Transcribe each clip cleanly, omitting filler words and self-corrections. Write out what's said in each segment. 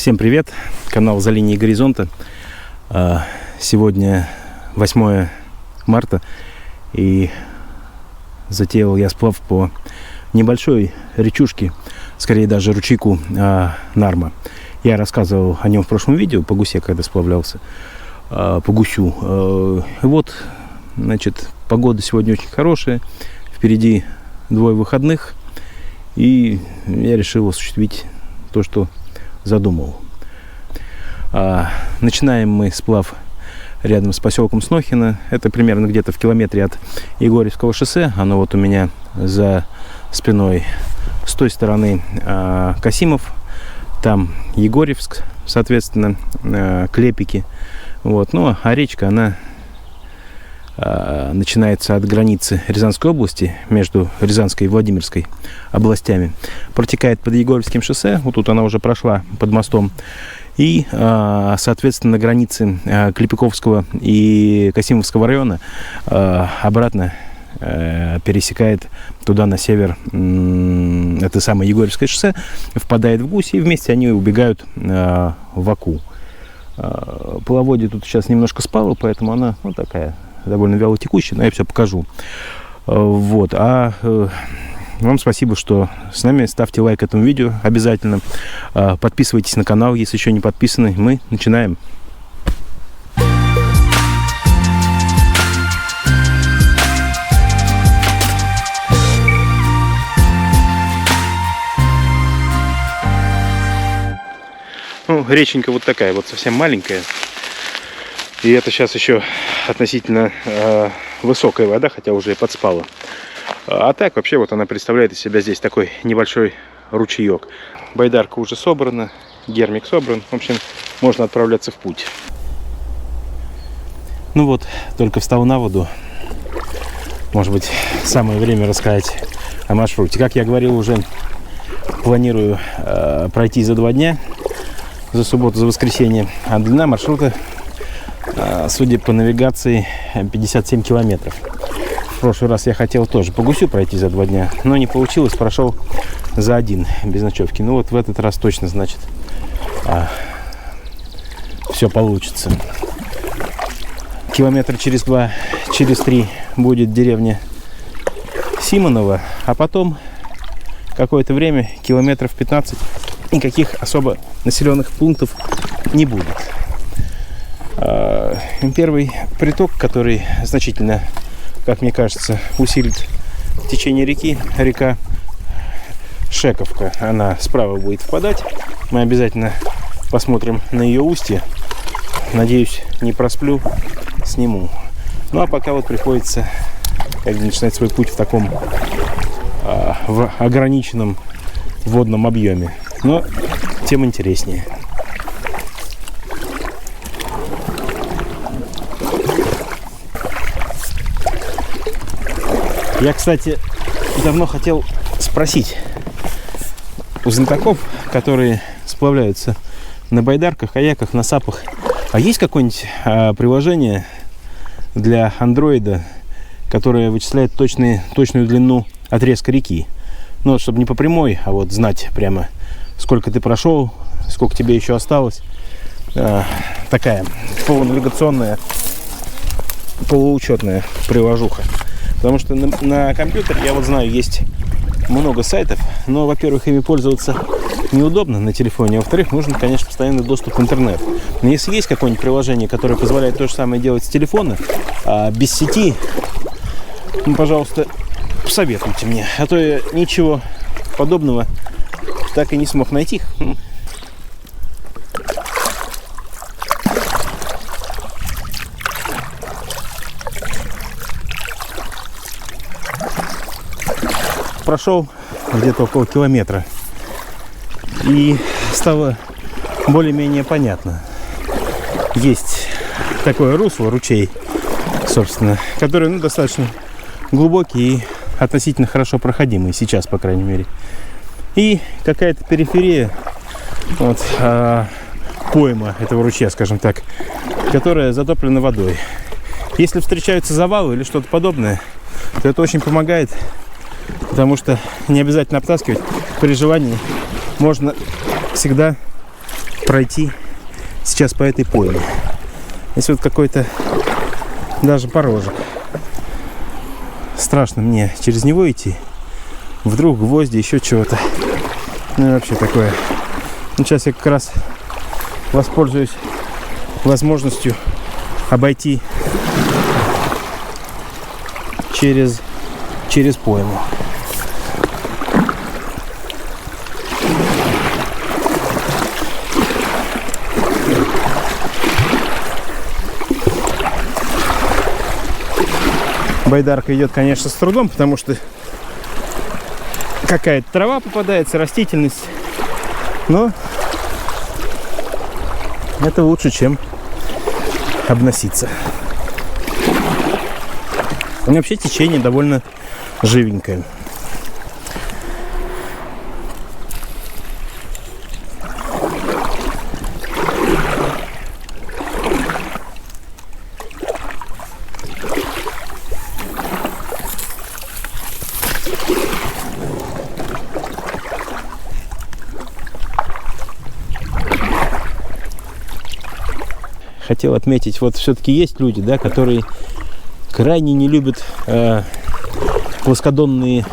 Всем привет! Канал «За линией горизонта». Сегодня 8 марта, и затеял я сплав по небольшой речушке, скорее даже ручейку Нарма. Я рассказывал о нем в прошлом видео, по гусе, когда сплавлялся, по гусю. И вот, значит, погода сегодня очень хорошая, впереди 2 выходных, и я решил осуществить то, что задумал. Начинаем мы сплав рядом с поселком Снохино. Это примерно где-то в километре от Егорьевского шоссе. Оно вот у меня за спиной. С той стороны Касимов, там Егорьевск, соответственно, Клепики. Вот. Ну, а речка, она начинается от границы Рязанской области, между Рязанской и Владимирской областями, протекает под Егорьевским шоссе, вот тут она уже прошла под мостом, и, соответственно, на границе Клепиковского и Касимовского района обратно пересекает туда на север это самое Егорьевское шоссе, впадает в Гусь, и вместе они убегают в Аку. Половодье тут сейчас немножко спало, поэтому она вот такая довольно вяло текущая, но я все покажу. Вот. Вам спасибо, что с нами. Ставьте лайк этому видео обязательно. Подписывайтесь на канал, если еще не подписаны. Мы начинаем. Ну, реченька вот такая, вот совсем маленькая. И это сейчас еще относительно высокая вода, хотя уже и подспала. А так вообще вот она представляет из себя здесь такой небольшой ручеек. Байдарка уже собрана, гермик собран. В общем, можно отправляться в путь. Ну вот, только встал на воду. Может быть, самое время рассказать о маршруте. Как я говорил, уже планирую пройти за 2 дня. За субботу, за воскресенье. А длина маршрута, судя по навигации, 57 километров. В прошлый раз я хотел тоже по гусю пройти за 2 дня, но не получилось, прошел за 1 без ночевки. Ну вот в этот раз точно, значит, все получится. Километр через 2, через 3 будет деревня Симоново, а потом какое-то время, километров 15, никаких особо населенных пунктов не будет. Первый приток, который значительно, как мне кажется, усилит течение реки, река Шековка. Она справа будет впадать. Мы обязательно посмотрим на ее устье. Надеюсь, не просплю, сниму. Ну а пока вот приходится начинать свой путь в таком в ограниченном водном объеме. Но тем интереснее. Я, кстати, давно хотел спросить у знатоков, которые сплавляются на байдарках, каяках, на сапах, а есть какое-нибудь приложение для андроида, которое вычисляет точную длину отрезка реки? Ну, чтобы не по прямой, а вот знать прямо, сколько ты прошел, сколько тебе еще осталось. Такая полунавигационная, полуучетная приложуха. Потому что на компьютере, я вот знаю, есть много сайтов, но, во-первых, ими пользоваться неудобно на телефоне, а во-вторых, нужен, конечно, постоянный доступ в интернет. Но если есть какое-нибудь приложение, которое позволяет то же самое делать с телефона, без сети, ну, пожалуйста, посоветуйте мне. А то я ничего подобного так и не смог найти. Прошел где-то около километра, и стало более-менее понятно. Есть такое русло, ручей, собственно, который достаточно глубокий и относительно хорошо проходимый сейчас, по крайней мере. И какая-то периферия, вот, пойма этого ручья, скажем так, которая затоплена водой. Если встречаются завалы или что-то подобное, то это очень помогает, потому что не обязательно обтаскивать. При желании можно всегда пройти сейчас по этой пойме. Здесь вот какой-то даже порожек. Страшно мне через него идти. Вдруг гвозди, еще чего-то. Ну и вообще такое. Ну, сейчас я как раз воспользуюсь возможностью обойти через пойму. Байдарка идет, конечно, с трудом, потому что какая-то трава попадается, растительность. Но это лучше, чем обноситься. И вообще течение довольно живенькое. Хотел отметить, вот все-таки есть люди, да, которые крайне не любят плоскодонные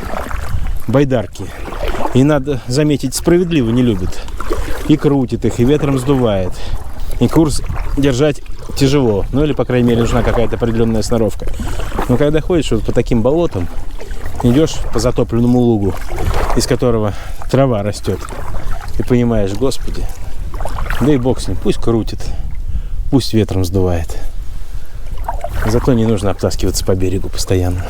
байдарки. И надо заметить, справедливо не любят. И крутит их, и ветром сдувает. И курс держать тяжело. Ну или, по крайней мере, нужна какая-то определенная сноровка. Но когда ходишь вот по таким болотам, идешь по затопленному лугу, из которого трава растет, и понимаешь, господи, да и бог с ним, пусть крутит. Пусть ветром сдувает. Зато не нужно обтаскиваться по берегу постоянно.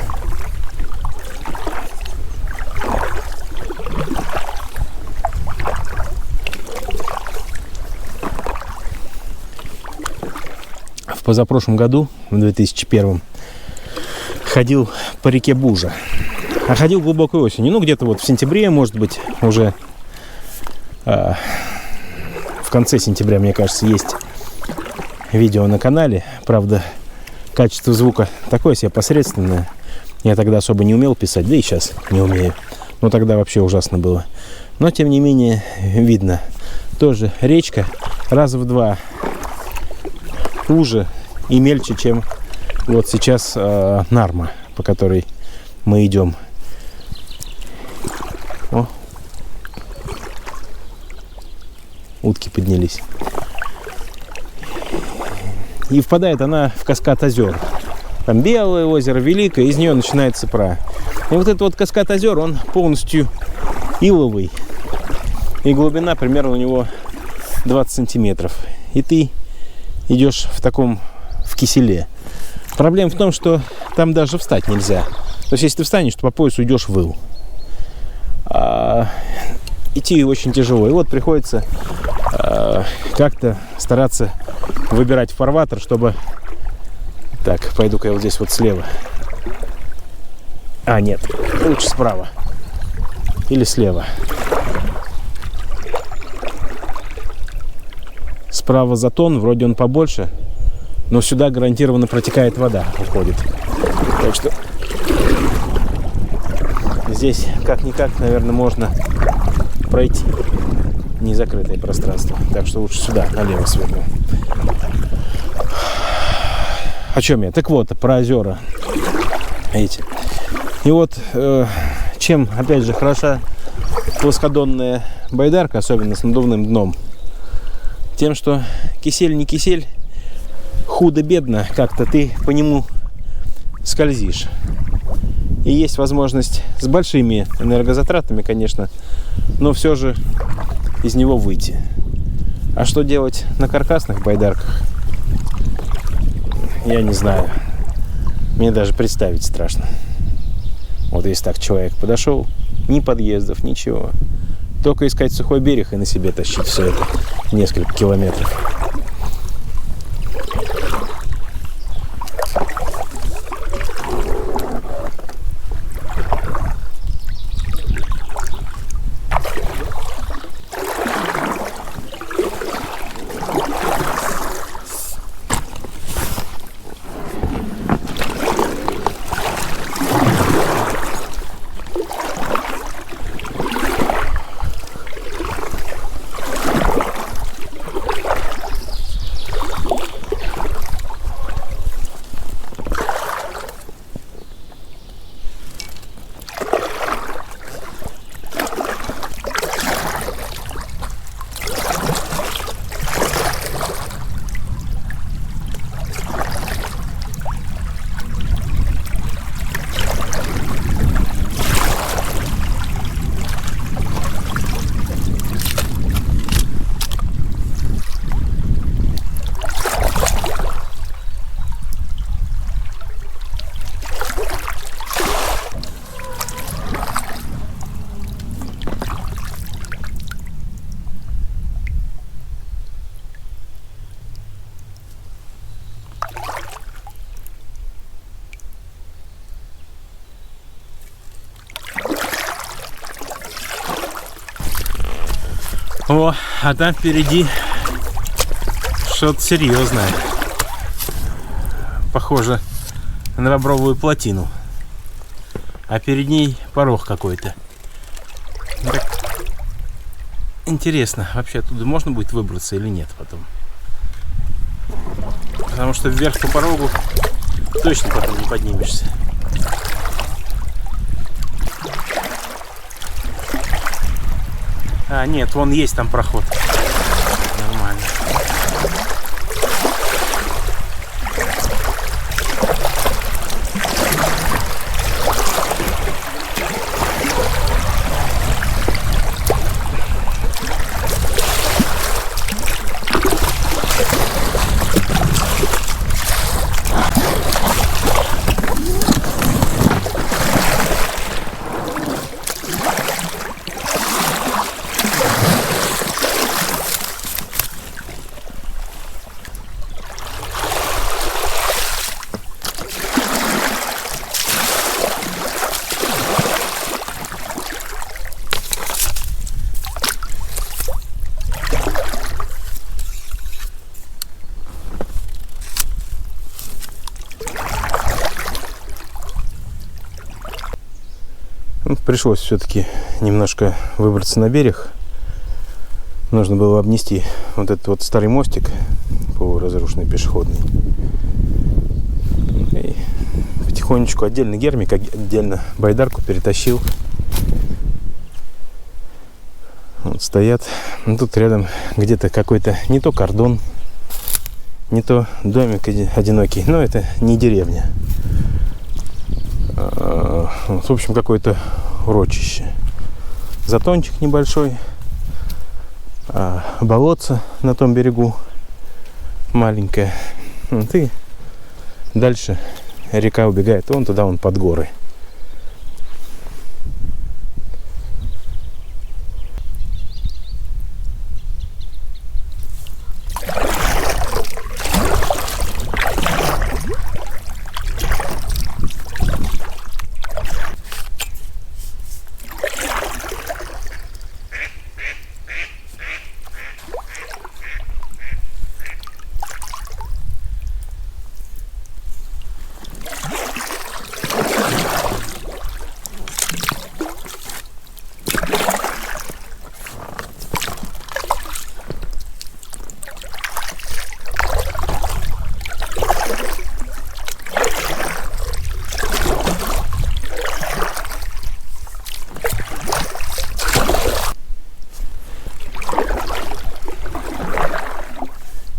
В позапрошлом году, в 2001, ходил по реке Бужа. А ходил глубокой осенью. Ну, где-то вот в сентябре, может быть, уже в конце сентября, мне кажется, есть видео на канале. Правда, качество звука такое себе посредственное. Я тогда особо не умел писать, да и сейчас не умею. Но тогда вообще ужасно было. Но, тем не менее, видно. Тоже речка раза в два уже и мельче, чем вот сейчас Нарма, по которой мы идем. О, утки поднялись. И впадает она в каскад озер. Там Белое озеро, Великое, из нее начинается Пра. И вот этот вот каскад озер, он полностью иловый. И глубина примерно у него 20 сантиметров. И ты идешь в киселе. Проблема в том, что там даже встать нельзя. То есть, если ты встанешь, то по поясу идешь в ил. Идти очень тяжело. И вот приходится как-то стараться выбирать фарватер, чтобы... Так, пойду-ка я вот здесь вот слева. А, нет, лучше справа. Или слева. Справа затон, вроде он побольше, но сюда гарантированно протекает вода, уходит. Так что здесь как-никак, наверное, можно пройти. Незакрытое пространство. Так что лучше сюда, налево сверну. О чем я? Так вот, про озера эти. И вот чем, опять же, хороша плоскодонная байдарка, особенно с надувным дном, тем, что кисель не кисель, худо-бедно как-то ты по нему скользишь. И есть возможность с большими энергозатратами, конечно, но все же из него выйти. А что делать на каркасных байдарках, я не знаю. Мне даже представить страшно. Вот если так человек подошел, ни подъездов, ничего. Только искать сухой берег и на себе тащить все это несколько километров. О, а там впереди что-то серьезное. Похоже на Бобровую плотину. А перед ней порог какой-то. Так, интересно, вообще оттуда можно будет выбраться или нет потом? Потому что вверх по порогу точно потом не поднимешься. А, нет, вон есть там проход. Нормально. Пришлось все-таки немножко выбраться на берег. Нужно было обнести вот этот вот старый мостик полуразрушенный пешеходный. И потихонечку отдельно гермик, отдельно байдарку перетащил. Вот стоят. Ну, тут рядом где-то какой-то не то кордон, не то домик одинокий, но это не деревня. В общем, какое-то урочище. Затончик небольшой, болотце на том берегу маленькое. Вот, и дальше река убегает вон туда, вон под горы.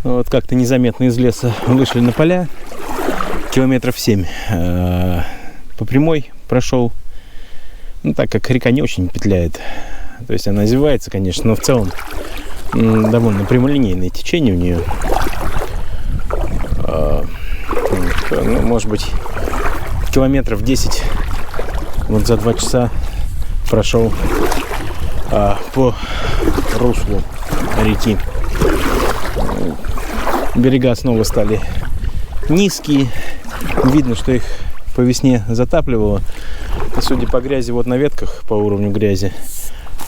Вот как-то незаметно из леса вышли на поля. Километров 7 по прямой прошел. Ну, так как река не очень петляет. То есть она извивается, конечно, но в целом довольно прямолинейное течение у нее. Ну, может быть, километров 10 вот за 2 часа прошел по руслу реки. Берега снова стали низкие. Видно, что их по весне затапливало. И судя по грязи, вот на ветках, по уровню грязи,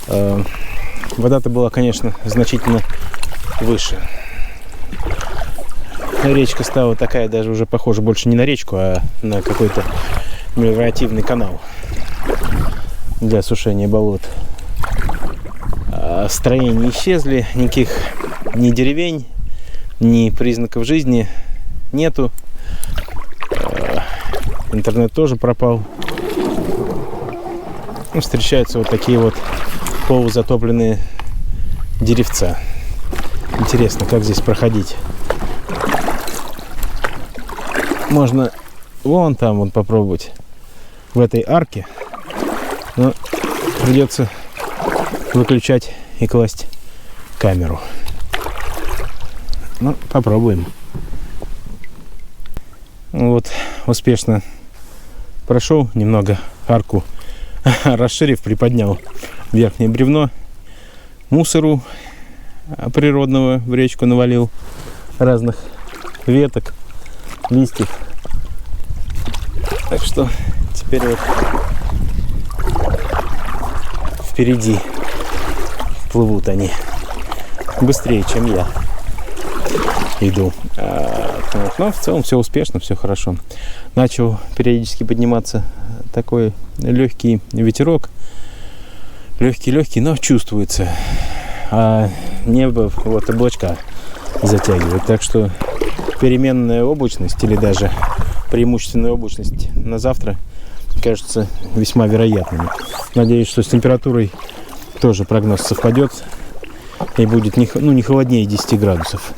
вода-то была, конечно, значительно выше. Речка стала такая, даже уже похожа больше не на речку, а на какой-то мелиоративный канал для осушения болот. Строения исчезли, никаких ни деревень, ни признаков жизни нету. Интернет тоже пропал. Ну, встречаются вот такие вот полузатопленные деревца. Интересно, как здесь проходить. Можно вон там вот попробовать, в этой арке. Но придется выключать и класть камеру. Ну, попробуем. Вот, успешно прошел немного арку, расширив, приподнял верхнее бревно. Мусору природного в речку навалил, разных веток, листьев. Так что теперь вот впереди плывут они. быстрее, чем я иду. Вот. Но в целом все успешно, все хорошо. Начал периодически подниматься такой легкий ветерок. Легкий, но чувствуется. А небо, вот, облачка затягивает. Так что переменная облачность или даже преимущественная облачность на завтра кажется весьма вероятными. Надеюсь, что с температурой тоже прогноз совпадет и будет не холоднее 10 градусов.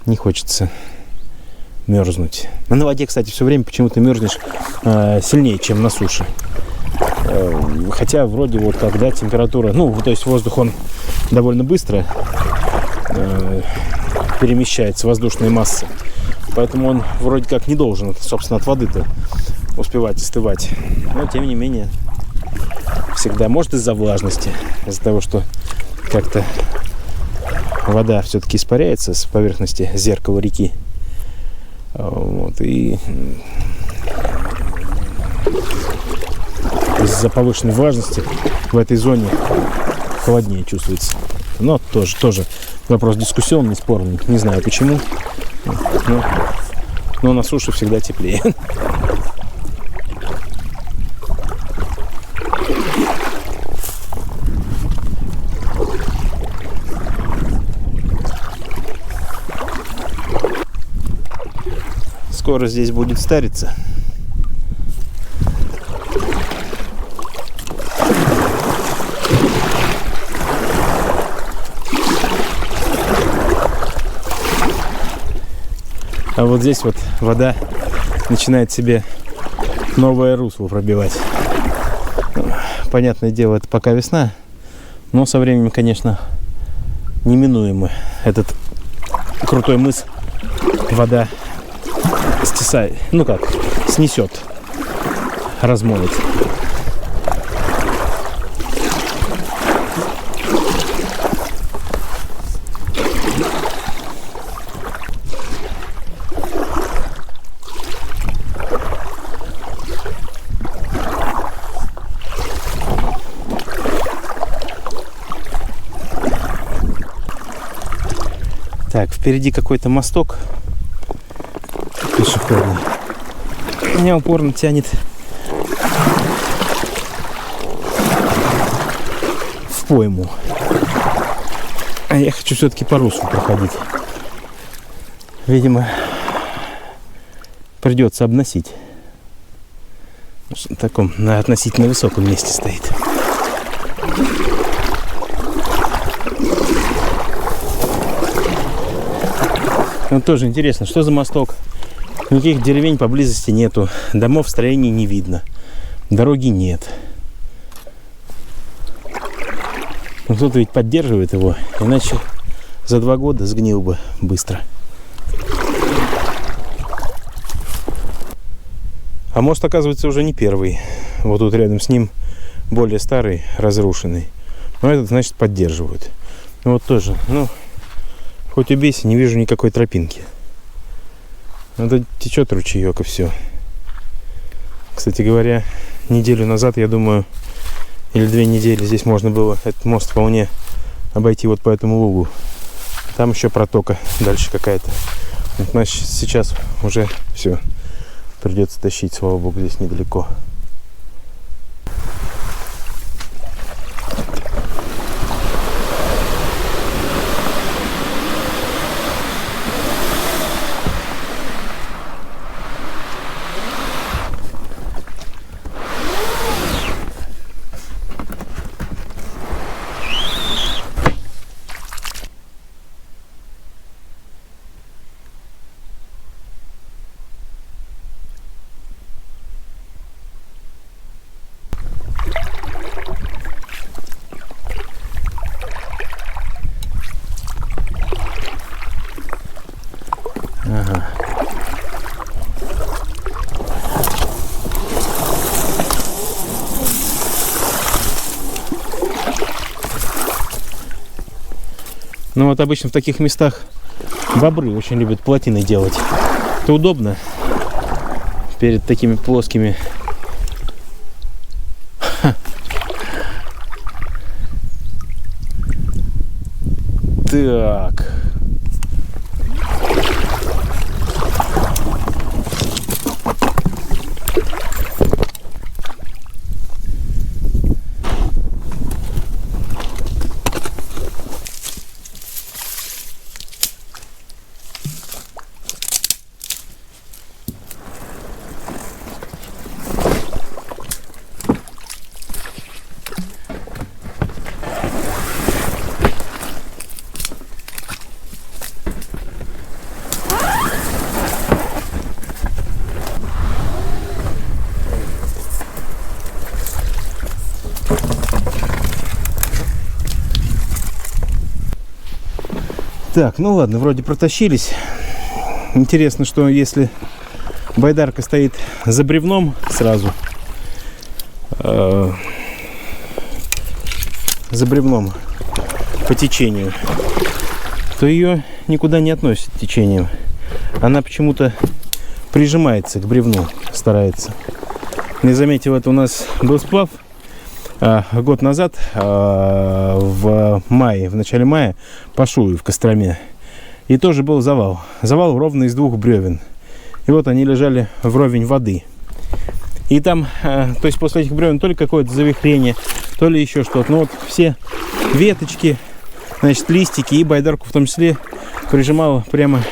Не хочется мерзнуть. На воде, кстати, все время почему-то мерзнешь сильнее, чем на суше. Хотя вроде вот когда температура, то есть воздух, он довольно быстро перемещается, воздушные массы. Поэтому он вроде как не должен, собственно, от воды-то успевать остывать. Но, тем не менее, всегда, может, из-за влажности, из-за того, что как-то вода все-таки испаряется с поверхности зеркала реки. Вот, и из-за повышенной влажности в этой зоне холоднее чувствуется. Но тоже вопрос дискуссионный, спорный. Не знаю почему. Но на суше всегда теплее. Скоро здесь будет стариться. А вот здесь вот вода начинает себе новое русло пробивать. Понятное дело, это пока весна, но со временем, конечно, неминуемо этот крутой мыс вода стесает, снесет, размоет. Так, впереди какой-то мосток пешеходный. Меня упорно тянет в пойму. А я хочу все-таки по руслу проходить. Видимо, придется обносить. В таком на относительно высоком месте стоит. Вот тоже интересно, что за мосток? Никаких деревень поблизости нету, домов, строений не видно, дороги нет. Но кто-то ведь поддерживает его, иначе за 2 года сгнил бы быстро. А мост, оказывается, уже не первый. Вот тут рядом с ним более старый, разрушенный. Но этот, значит, поддерживают. Вот тоже, хоть убейся, не вижу никакой тропинки. Это течет ручеек и все. Кстати говоря, неделю назад, я думаю, или 2 недели здесь можно было этот мост вполне обойти вот по этому лугу. Там еще протока дальше какая-то. Вот, значит, сейчас уже все. Придется тащить, слава богу, здесь недалеко. Ага. Ну вот обычно в таких местах бобры очень любят плотины делать. Это удобно перед такими плоскими. Так. Так, ну ладно, вроде протащились. Интересно, что если байдарка стоит за бревном сразу, за бревном по течению, то ее никуда не относит течением. Она почему-то прижимается к бревну, старается. Не заметил, это у нас был сплав год назад, в мае, в начале мая, по Шую в Костроме. И тоже был завал. Завал ровно из 2 бревен. И вот они лежали вровень воды. И там, то есть после этих бревен то ли какое-то завихрение, то ли еще что-то. Но вот все веточки, значит, листики и байдарку в том числе прижимало прямо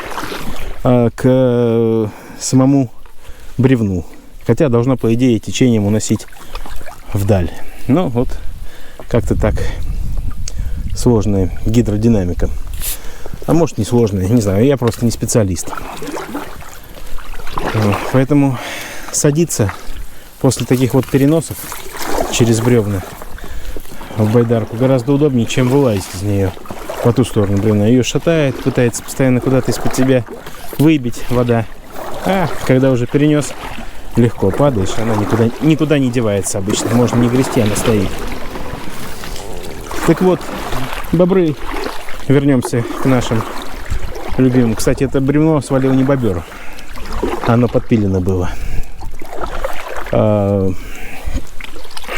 к самому бревну. Хотя должно, по идее, течением уносить вдаль. Ну, вот как-то так. Сложная гидродинамика. А может, не сложная, не знаю, я просто не специалист. Поэтому садиться после таких вот переносов через бревна в байдарку гораздо удобнее, чем вылазить из нее по ту сторону бревна. Ее шатает, пытается постоянно куда-то из-под себя выбить вода. А когда уже перенес, легко падаешь, она никуда не девается обычно. Можно не грести, она стоит. Так вот, бобры. Вернемся к нашим любимым. Кстати, это бревно свалил не бобер. Оно подпилено было.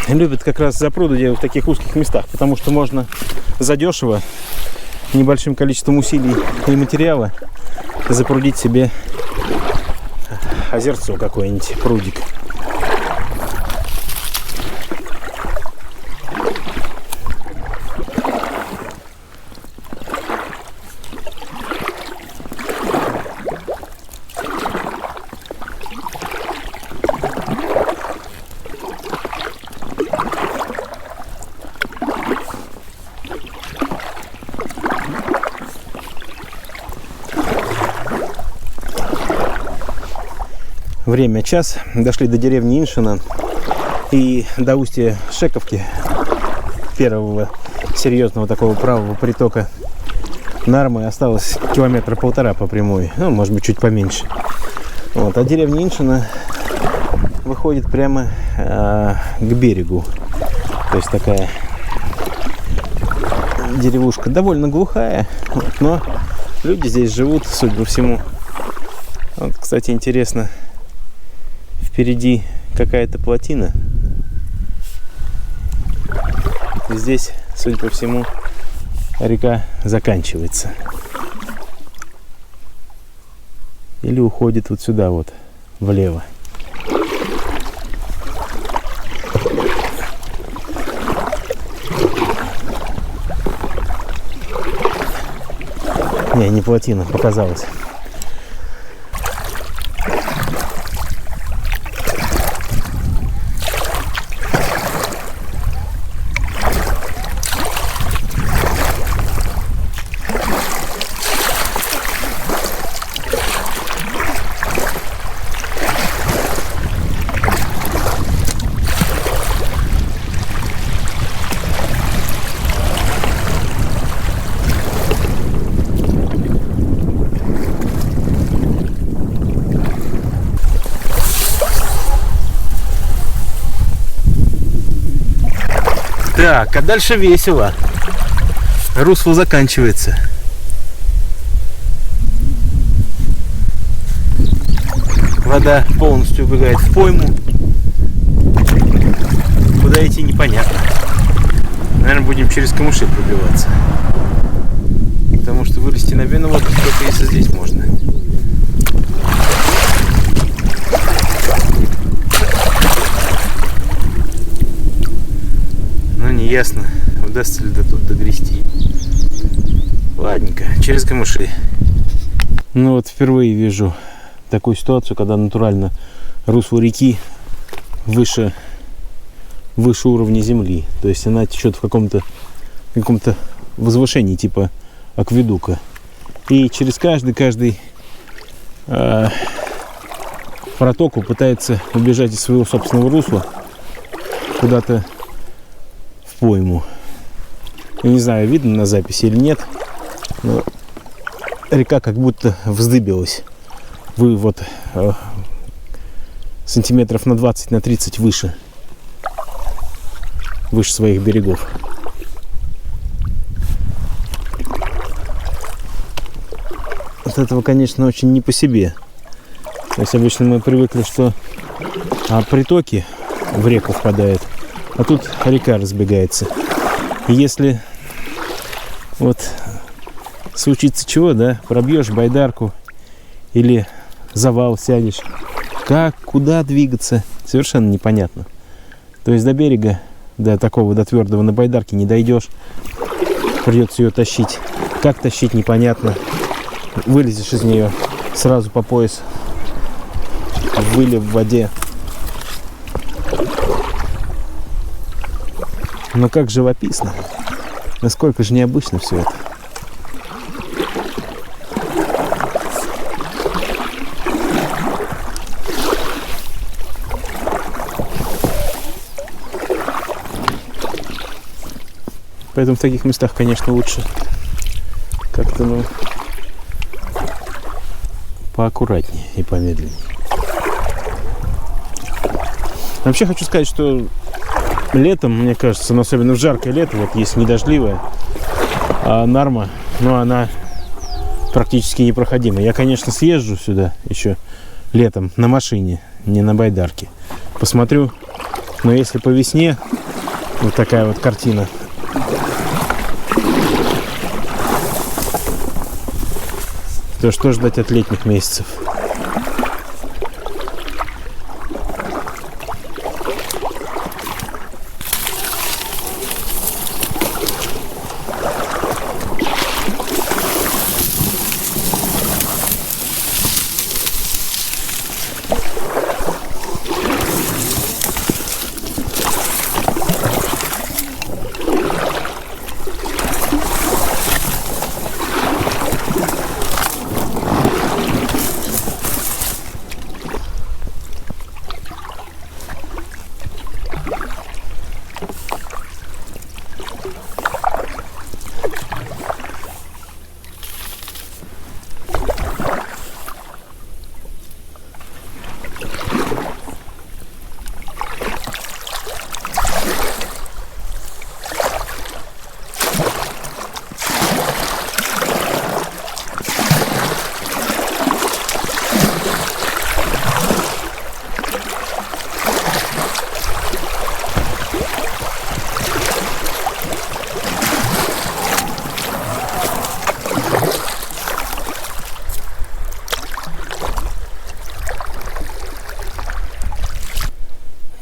Любят как раз запруды делать в таких узких местах, потому что можно задешево, небольшим количеством усилий и материала запрудить себе озерцо какое-нибудь, прудик. Время час. Дошли до деревни Иншина и до устья Шековки, первого серьезного такого правого притока Нармы. Осталось 1,5 километра по прямой, ну, может быть, чуть поменьше. Вот. А деревня Иншина выходит прямо к берегу. То есть такая деревушка довольно глухая, но люди здесь живут, судя по всему. Вот, кстати, интересно. Впереди какая-то плотина. И здесь, судя по всему, река заканчивается. Или уходит вот сюда вот, влево. Не плотина, показалось. Так, а дальше весело. Русло заканчивается. Вода полностью убегает в пойму. Куда идти, непонятно. Наверное, будем через камыши пробиваться. Потому что вылезти на берег вот только если здесь можно. Но не ясно, удастся ли до тут догрести. Ладненько, через камыши. Ну вот впервые вижу такую ситуацию, когда натурально русло реки выше уровня земли. То есть она течет в каком-то возвышении, типа акведука. И через каждый протоку пытается убежать из своего собственного русла куда-то в пойму. Я не знаю, видно на записи или нет, но река как будто вздыбилась. Вот сантиметров на 20, на 30 выше своих берегов. От этого, конечно, очень не по себе. То есть обычно мы привыкли, что притоки в реку впадают, а тут река разбегается. И если вот случится чего, да, пробьешь байдарку или завал сядешь, куда двигаться, совершенно непонятно. То есть до берега, до твердого на байдарке не дойдешь, придется ее тащить. Как тащить, непонятно. Вылезешь из нее сразу по пояс, вылив в воде. Но как живописно, насколько же необычно все это. Поэтому в таких местах, конечно, лучше как-то, поаккуратнее и помедленнее. Вообще хочу сказать, что летом, мне кажется, но особенно в жаркое лето, вот если не дождливое, Нарма, она практически непроходима. Я, конечно, съезжу сюда еще летом на машине, не на байдарке. Посмотрю, но если по весне вот такая вот картина, то что ждать от летних месяцев?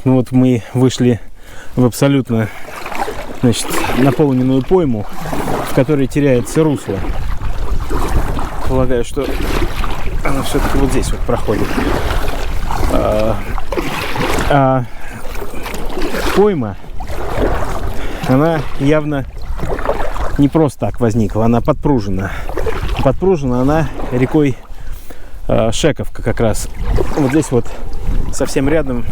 Ну вот мы вышли в абсолютно, наполненную пойму, в которой теряется русло. Полагаю, что она все-таки вот здесь вот проходит. Пойма, она явно не просто так возникла, она подпружена. Подпружена она рекой Шековка как раз. Вот здесь вот совсем рядом,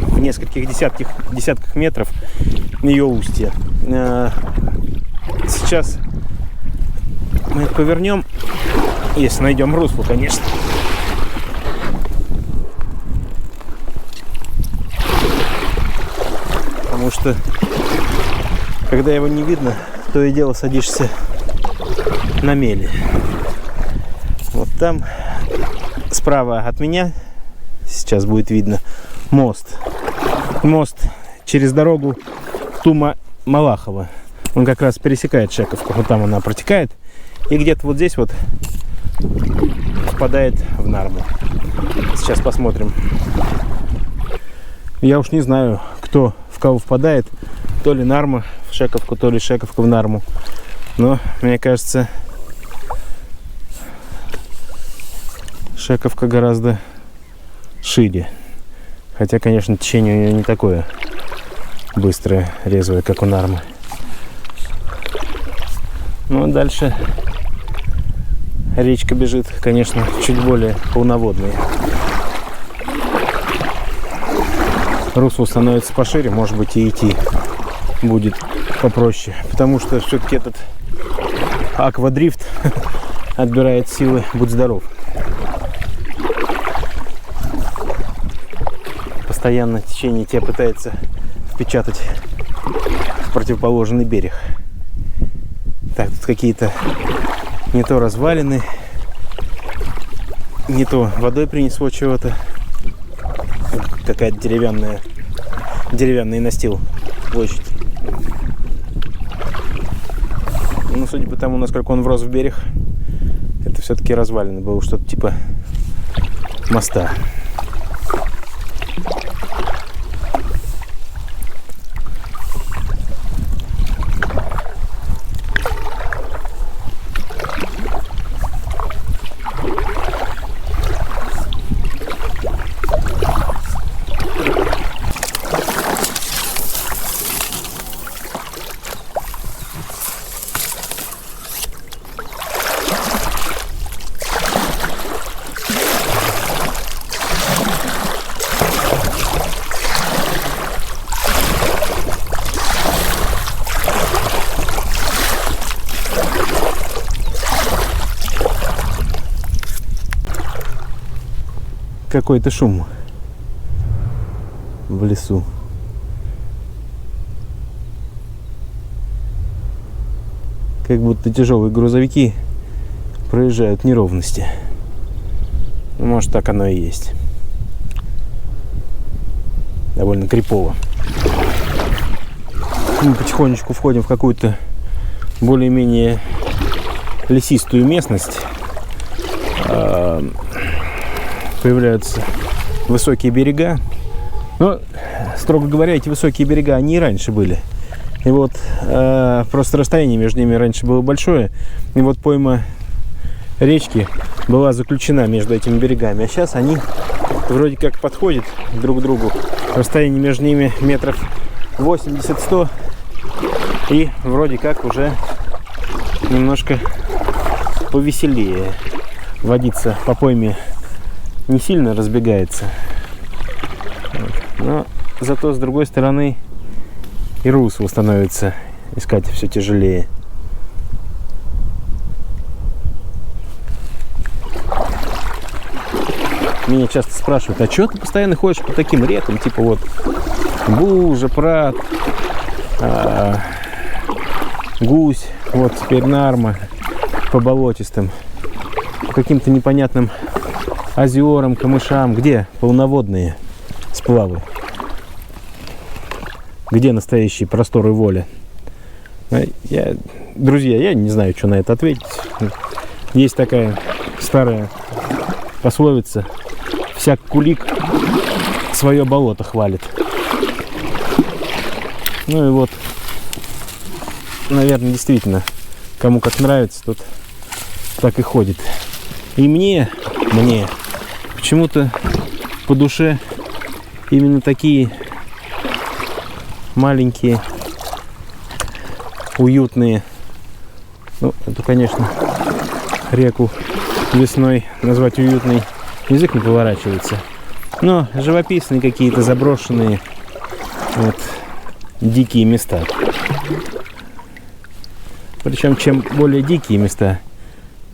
в нескольких десятках метров ее устье. Сейчас мы повернем, если найдем русло, конечно. Потому что, когда его не видно, то и дело садишься на мели. Вот там справа от меня сейчас будет видно мост. Мост через дорогу Тума-Малахова. Он как раз пересекает Шековку. Вот там она протекает. И где-то вот здесь вот впадает в Нарму. Сейчас посмотрим. Я уж не знаю, кто в кого впадает. То ли Нарма в Шековку, то ли Шековка в Нарму. Но, мне кажется, Шековка гораздо шире. Хотя, конечно, течение у нее не такое быстрое, резвое, как у Нармы. Ну, а дальше речка бежит, конечно, чуть более полноводная. Русло становится пошире, может быть, и идти будет попроще. Потому что все-таки этот аквадрифт отбирает силы, будь здоров. Постоянно течение тебя пытается впечатать в противоположный берег. Так, тут какие-то не то развалины, не то водой принесло чего-то. Какая-то деревянный настил площадь. Ну, судя по тому, насколько он врос в берег, это все-таки развалины. Было что-то типа моста. Какой-то шум в лесу. Как будто тяжелые грузовики проезжают неровности. Может, так оно и есть. Довольно крипово. Мы потихонечку входим в какую-то более-менее лесистую местность. Появляются высокие берега. Но, строго говоря, эти высокие берега, они и раньше были. И вот просто расстояние между ними раньше было большое. И вот пойма речки была заключена между этими берегами. А сейчас они вроде как подходят друг к другу. Расстояние между ними метров 80-100. И вроде как уже немножко повеселее. Водиться по пойме не сильно разбегается. Но зато с другой стороны и русло становится искать все тяжелее. Меня часто спрашивают, а что ты постоянно ходишь по таким рекам, типа вот Бужа, Прат, Гусь, вот теперь Нарма, по болотистым, по каким-то непонятным озерам, камышам. Где полноводные сплавы? Где настоящие просторы воли? Друзья, я не знаю, что на это ответить. Есть такая старая пословица: всяк кулик свое болото хвалит. Ну и вот, наверное, действительно, кому как нравится, тот так и ходит. И мне почему-то по душе именно такие маленькие, уютные. Ну, это, конечно, реку весной назвать уютной язык не поворачивается. Но живописные какие-то заброшенные вот дикие места. Причем, чем более дикие места,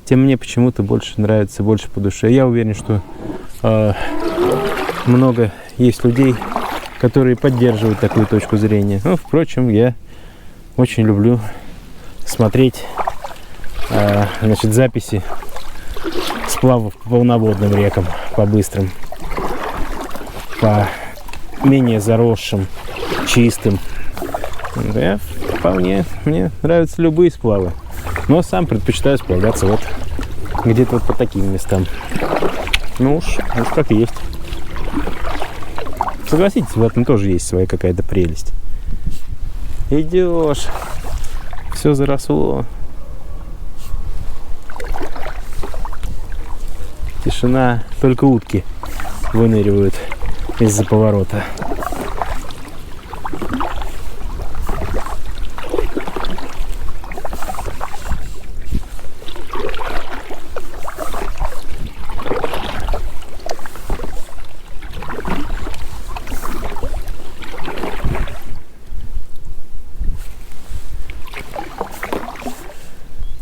тем мне почему-то больше нравится, больше по душе. Я уверен, что много есть людей, которые поддерживают такую точку зрения. Но, впрочем, я очень люблю смотреть записи сплавов по полноводным рекам, по быстрым, по менее заросшим, чистым. Да, вполне мне нравятся любые сплавы. Но сам предпочитаю справляться вот где-то вот по таким местам. Ну уж как и есть. Согласитесь, в этом тоже есть своя какая-то прелесть. Идешь, все заросло. Тишина, только утки выныривают из-за поворота.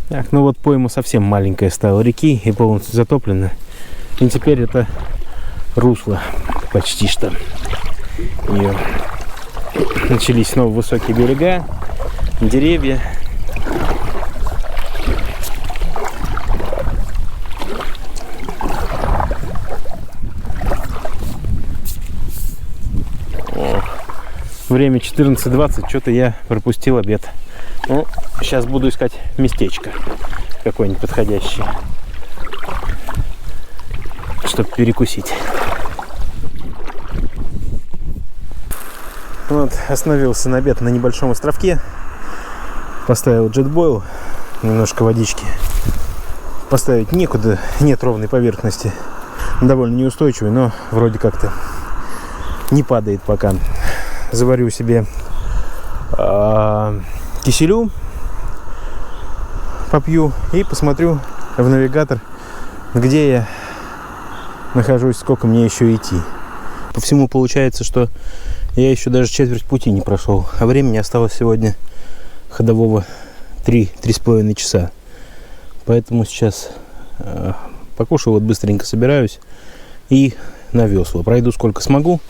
Так, ну вот пойма совсем маленькая стала реки и полностью затоплена. И теперь это русло почти что. И начались снова высокие берега, деревья. Время 14:20, что-то я пропустил обед. Ну, сейчас буду искать местечко какое-нибудь подходящее, чтобы перекусить. Вот, остановился на обед на небольшом островке. Поставил джетбойл, немножко водички. Поставить некуда, нет ровной поверхности. Довольно неустойчивый, но вроде как-то не падает пока. Заварю себе киселю, попью и посмотрю в навигатор, где я нахожусь, сколько мне еще идти. По всему получается, что я еще даже четверть пути не прошел, а времени осталось сегодня ходового 3,5 часа. Поэтому сейчас покушаю, вот быстренько собираюсь и на весло. Пройду сколько смогу.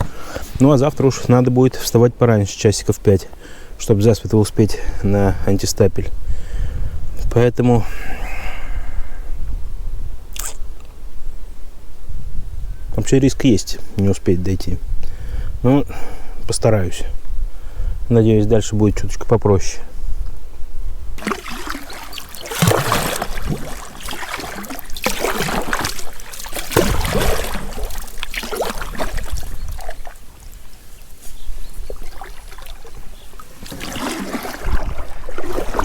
Ну а завтра уж надо будет вставать пораньше, часиков 5, чтобы засветло успеть на антистапель. Поэтому вообще риск есть не успеть дойти. Ну, постараюсь. Надеюсь, дальше будет чуточку попроще.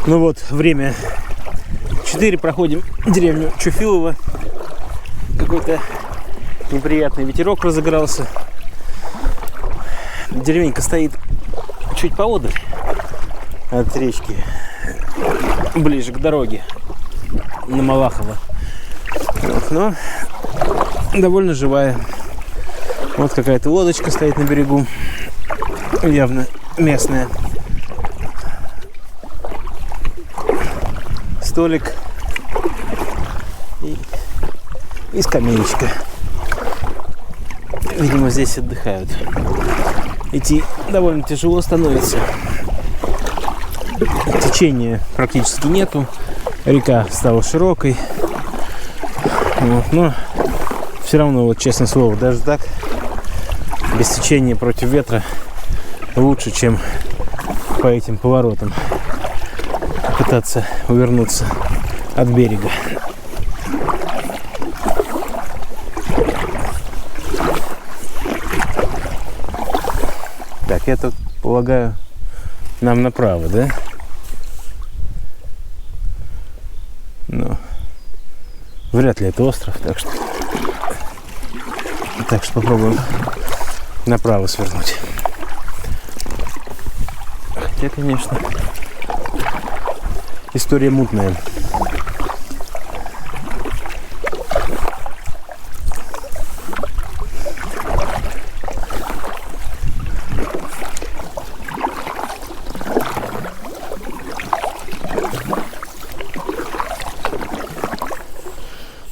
Ну вот, время 4, проходим деревню Чуфилово. Какой-то неприятный ветерок разыгрался. Деревенька стоит чуть поодаль от речки, ближе к дороге на Малахово. Вот, но довольно живая. Вот какая-то лодочка стоит на берегу, явно местная. Столик и скамеечка. Видимо, здесь отдыхают. Идти довольно тяжело становится. Течения практически нету. Река стала широкой. Вот, но все равно, вот честное слово, даже так, без течения против ветра, лучше, чем по этим поворотам пытаться увернуться от берега. Так, я тут полагаю, нам направо, да? Но вряд ли это остров, так что попробуем направо свернуть. Хотя, конечно, история мутная.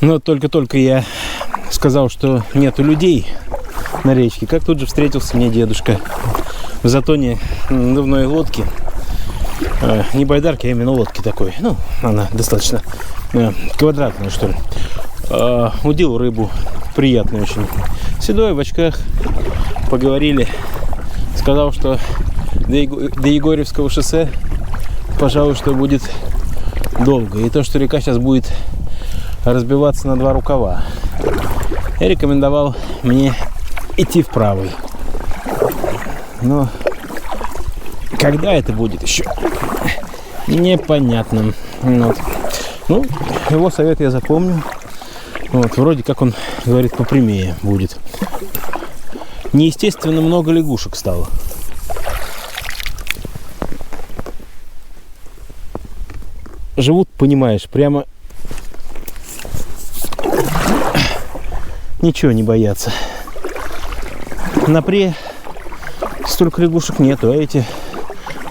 Но только я сказал, что нету людей на речке, как тут же встретился мне дедушка в затоне надувной лодки. Не байдарки, а именно лодки такой. Ну, она достаточно квадратная, что ли. Удил рыбу. Приятный очень. Седой, в очках. Поговорили. Сказал, что до Егорьевского шоссе, пожалуй, что будет долго. И то, что река сейчас будет разбиваться на два рукава, я рекомендовал мне идти в правый. Но когда это будет, еще непонятно. Вот. Ну, его совет я запомню. Вот, вроде как он говорит, попрямее будет. Неестественно много лягушек стало. Живут, понимаешь, прямо ничего не боятся. На пре столько лягушек нету, а эти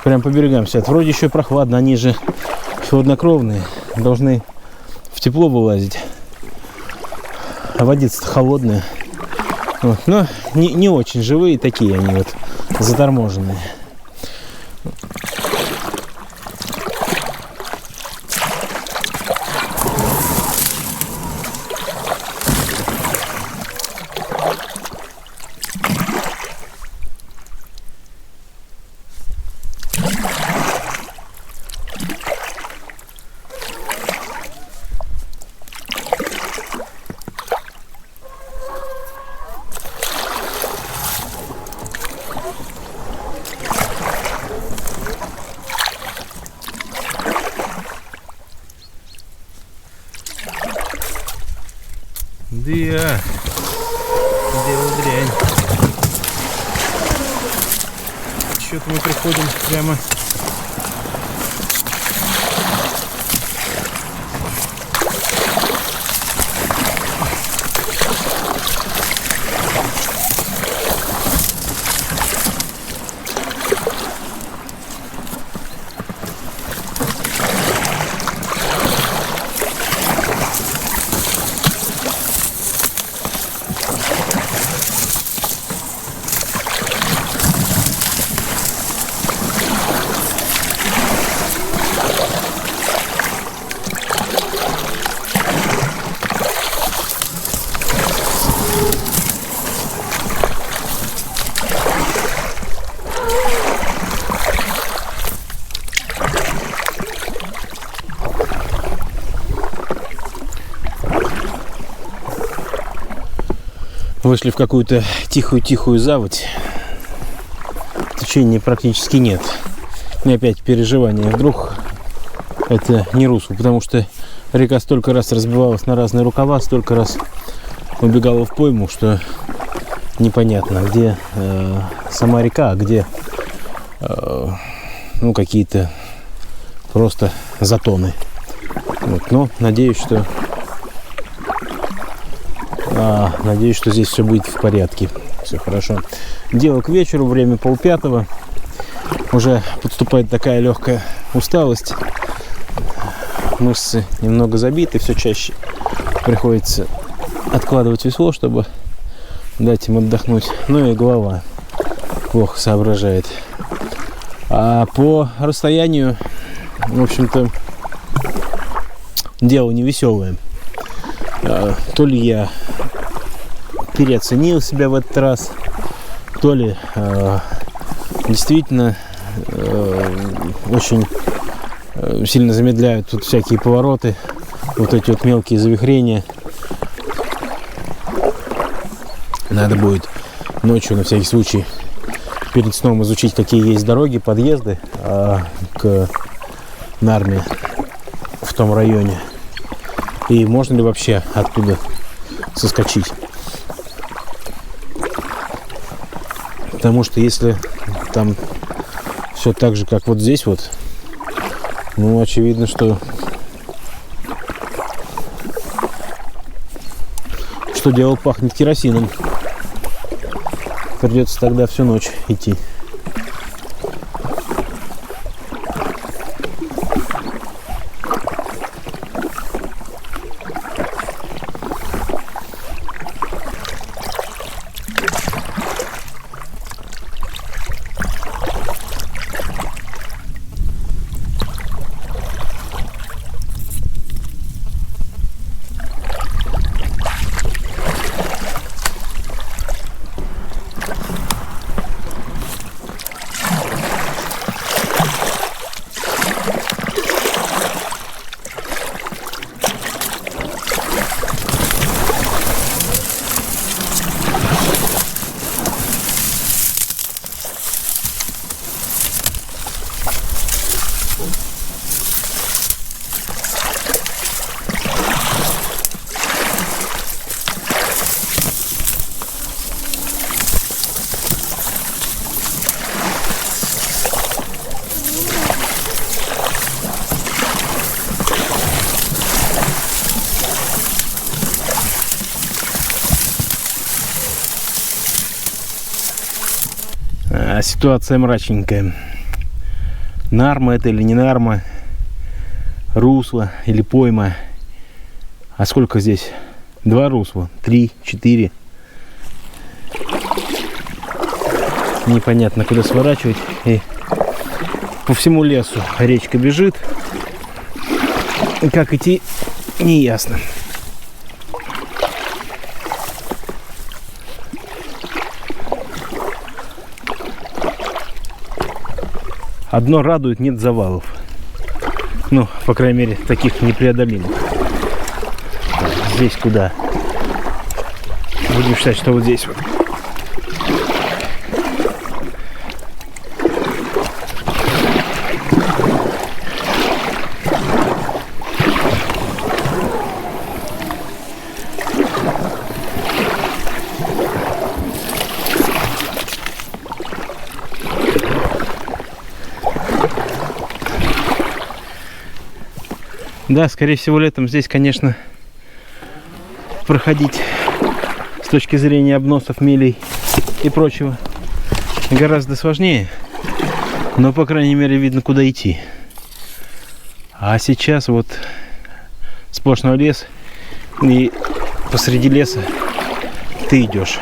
прям по берегам сидят. Вроде еще прохладно, они же хладнокровные, должны в тепло вылазить. А водица-то холодная. Вот. Но не очень живые такие они вот, заторможенные. Да, дело дрянь. Что-то мы приходим прямо вышли в какую-то тихую заводь. Течения практически нет. И опять переживания. Вдруг это не русло, потому что река столько раз разбивалась на разные рукава, столько раз убегала в пойму, что непонятно, где сама река, а где ну, какие-то просто затоны. Вот. Но надеюсь, что здесь все будет в порядке. Все хорошо. Дело к вечеру, время 4:30. Уже подступает такая легкая усталость. Мышцы немного забиты, все чаще приходится откладывать весло, чтобы дать им отдохнуть. Ну и голова плохо соображает. А по расстоянию, в общем-то, дело невеселое. То ли я переоценил себя в этот раз, то ли действительно очень сильно замедляют тут всякие повороты, вот эти вот мелкие завихрения. Надо будет ночью на всякий случай перед сном изучить, какие есть дороги, подъезды к Нарме в том районе. И можно ли вообще оттуда соскочить. Потому что если там все так же, как вот здесь вот, ну, очевидно, что дело пахнет керосином. Придется тогда всю ночь идти. Ситуация мрачненькая. Нарма это или не нарма? Русло или пойма? А сколько здесь? 2 русла? 3, 4? Непонятно, куда сворачивать. И по всему лесу речка бежит. Как идти, не ясно. Одно радует, нет завалов. Ну, по крайней мере, таких непреодолимых. Здесь куда? Будем считать, что вот здесь вот. Да, скорее всего, летом здесь, конечно, проходить с точки зрения обносов, мелей и прочего гораздо сложнее. Но, по крайней мере, видно, куда идти. А сейчас вот сплошной лес, и посреди леса ты идешь.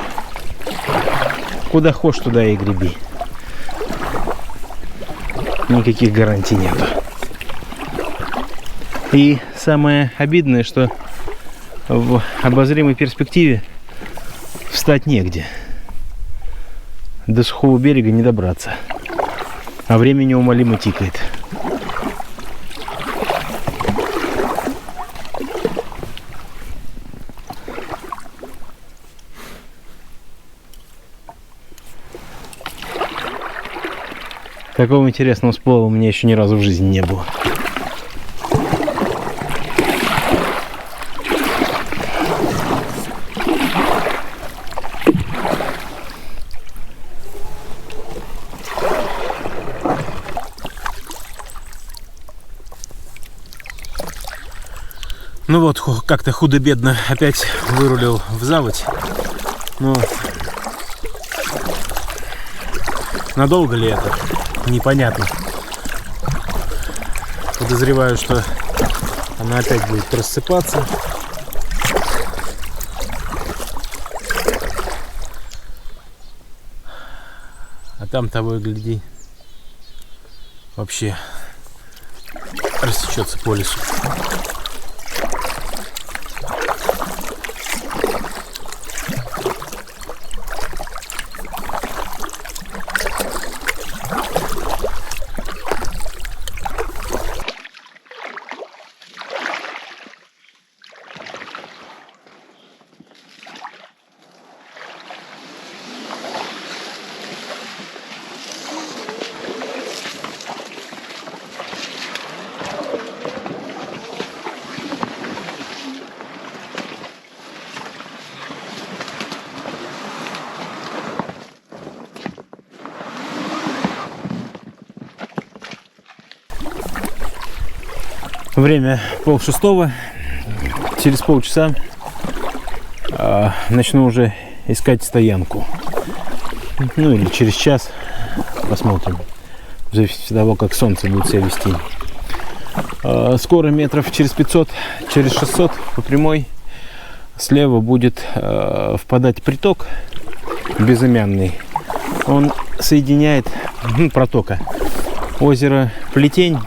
Куда хочешь, туда и греби. Никаких гарантий нету. И самое обидное, что в обозримой перспективе встать негде. До сухого берега не добраться. А время неумолимо тикает. Такого интересного сплава у меня еще ни разу в жизни не было. Ну вот, как-то худо-бедно опять вырулил в заводь. Но надолго ли это? Непонятно. Подозреваю, что она опять будет рассыпаться. А там того и гляди, вообще растечется по лесу. Время 5:30. Через полчаса начну уже искать стоянку. Ну или через час. Посмотрим. В зависимости от того, как солнце будет себя вести. Скоро метров через 500, через 600 по прямой слева будет впадать приток безымянный. Он соединяет протока озеро Плетень,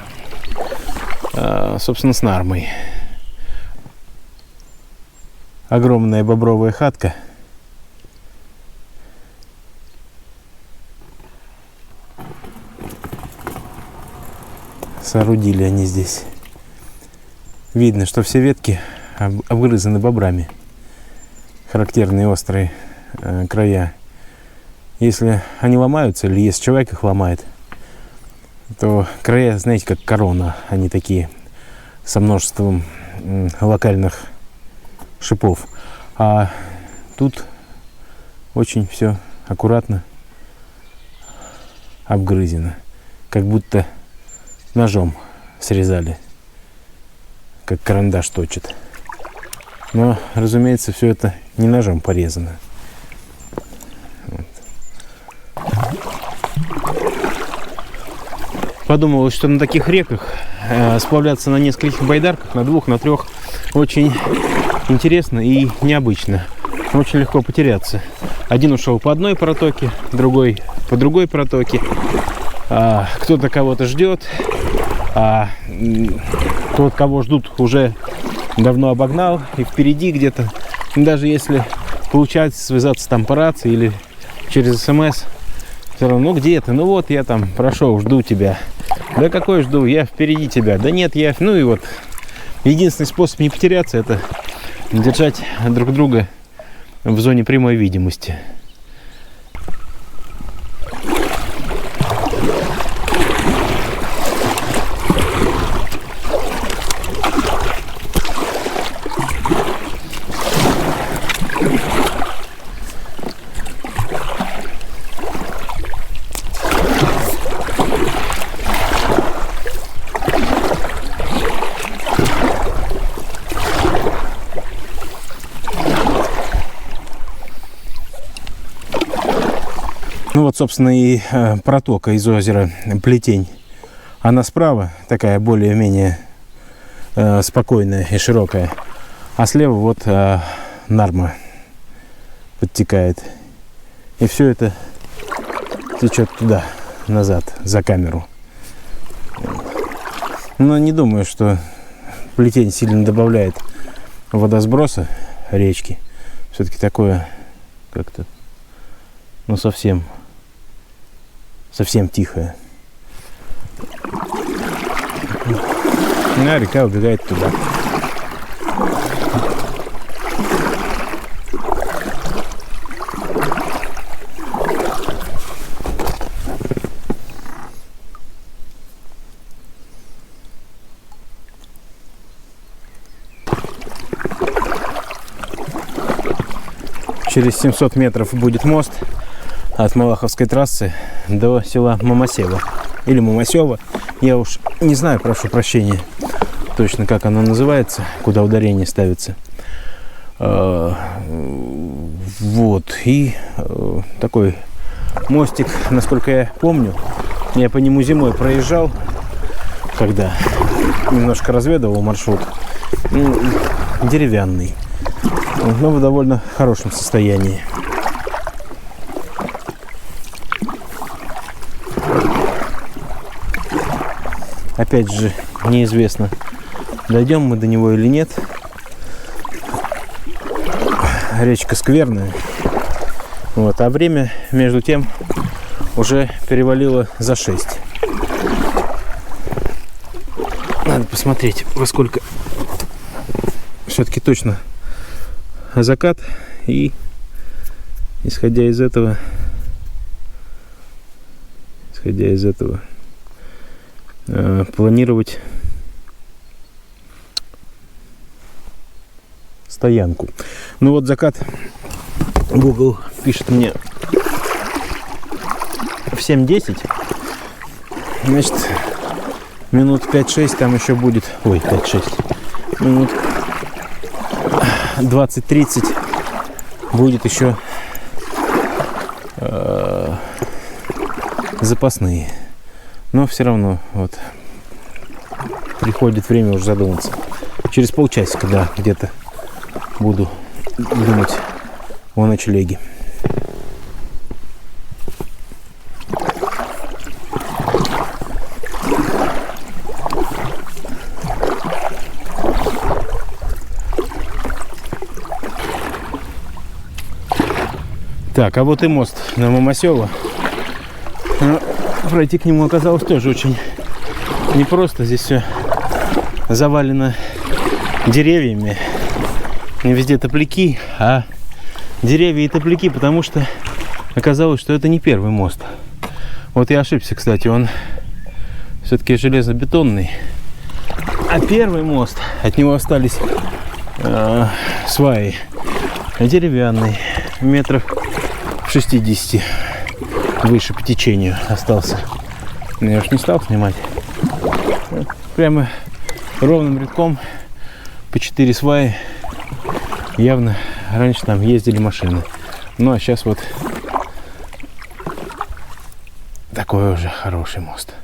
собственно, с Нармой. Огромная бобровая хатка. Соорудили они здесь. Видно, что все ветки обгрызаны бобрами. Характерные острые края. Если они ломаются, или если человек их ломает, то края, знаете, как корона. Они такие со множеством локальных шипов. А тут очень все аккуратно обгрызено. Как будто ножом срезали. Как карандаш точит. Но, разумеется, все это не ножом порезано. Вот. подумалось, что на таких реках сплавляться на нескольких байдарках, на 2, на 3, очень интересно и необычно. Очень легко потеряться. Один ушел по одной протоке, другой по другой протоке. Кто-то кого-то ждет, а тот, кого ждут, уже давно обогнал и впереди где-то. Даже если получается связаться там по рации или через СМС, все равно, ну где ты? Ну вот я там прошел, жду тебя. Да какой жду? Я впереди тебя. Да нет, я... Ну и вот единственный способ не потеряться — это держать друг друга в зоне прямой видимости. Ну вот, собственно, и протока из озера Плетень. Она справа такая более-менее спокойная и широкая. А слева вот Нарма подтекает. И все это течет туда, назад, за камеру. Но не думаю, что Плетень сильно добавляет водосброса речки. Все-таки такое как-то, ну, совсем тихая. А река убегает туда. Через 700 метров будет мост от Малаховской трассы до села Мамасево или Мамасево. Я уж не знаю, прошу прощения, точно как оно называется, куда ударение ставится. Вот. И такой мостик, насколько я помню, я по нему зимой проезжал, когда немножко разведывал маршрут. Деревянный, но в довольно хорошем состоянии. Опять же, неизвестно, дойдем мы до него или нет. Речка скверная. Вот, а время, между тем, уже перевалило за 6. Надо посмотреть, во сколько все-таки точно закат. И, исходя из этого, планировать стоянку. Ну вот закат, Google пишет мне в 7:10. Значит, минут 5-6 там еще будет. Ой, 5-6. Минут 20-30 будет еще запасные. Но все равно вот приходит время уже задуматься. Через полчасика, да, где-то буду думать о ночлеге. Так, а вот и мост на Мамасево. Пройти к нему оказалось тоже очень непросто. Здесь все завалено деревьями. Не везде топляки, а деревья и топляки, потому что оказалось, что это не первый мост. Вот я ошибся, кстати, он все-таки железобетонный. А первый мост, от него остались сваи, деревянный, метров 60 выше по течению остался. Но я уж не стал снимать. Прямо ровным рядком по 4 сваи. Явно раньше там ездили машины. Ну а сейчас вот такой уже хороший мост.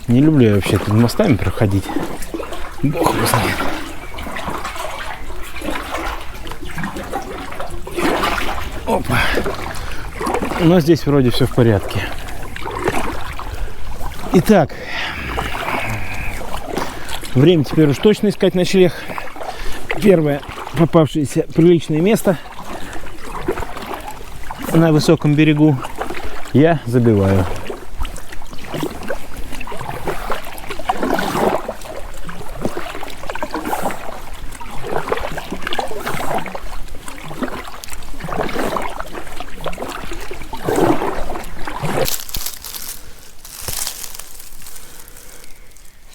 Не люблю я вообще тут мостами проходить. Бог его знает. Опа. Но здесь вроде все в порядке. Итак, время теперь уж точно искать ночлег. Первое попавшееся приличное место на высоком берегу я забиваю.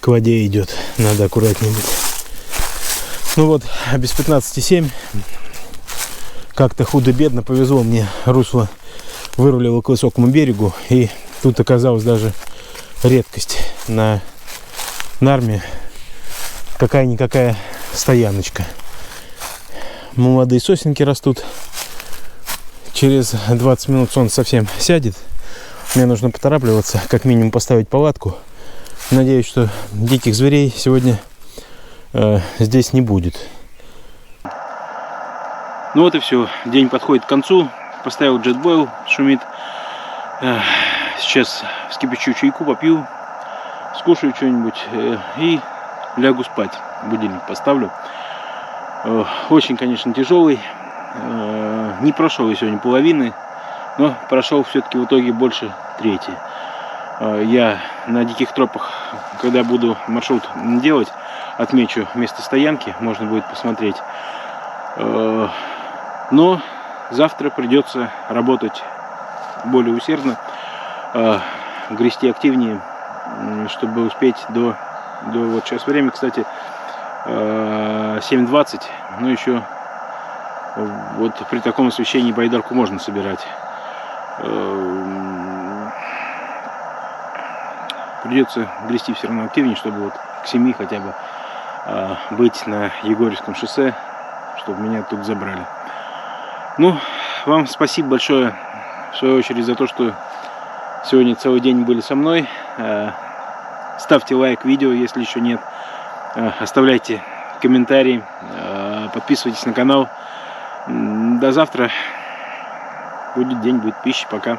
К воде идет, надо аккуратнее быть. Ну вот, без 15,7. Как-то худо-бедно повезло мне, русло вырулило к высокому берегу, и тут оказалась даже редкость на Нарме, какая-никакая стояночка. Молодые сосенки растут. Через 20 минут солнце совсем сядет. Мне нужно поторапливаться, как минимум поставить палатку. Надеюсь, что диких зверей сегодня здесь не будет. Ну вот и все. День подходит к концу. Поставил джетбойл, шумит. Сейчас вскипячу чайку, попью, скушаю что-нибудь и лягу спать. Будильник поставлю. Очень, конечно, тяжелый. Не прошел я сегодня половины, но прошел все-таки в итоге больше трети. Я на диких тропах, когда буду маршрут делать, отмечу место стоянки, можно будет посмотреть. Но завтра придется работать более усердно, грести активнее, чтобы успеть до вот сейчас время, кстати, 7:20, но еще вот при таком освещении байдарку можно собирать. Придется грести все равно активнее, чтобы вот к 7 хотя бы быть на Егорьевском шоссе, чтобы меня тут забрали. Ну, вам спасибо большое, в свою очередь, за то, что сегодня целый день были со мной. Ставьте лайк видео, если еще нет. Оставляйте комментарии, подписывайтесь на канал. До завтра. Будет день, будет пища. Пока.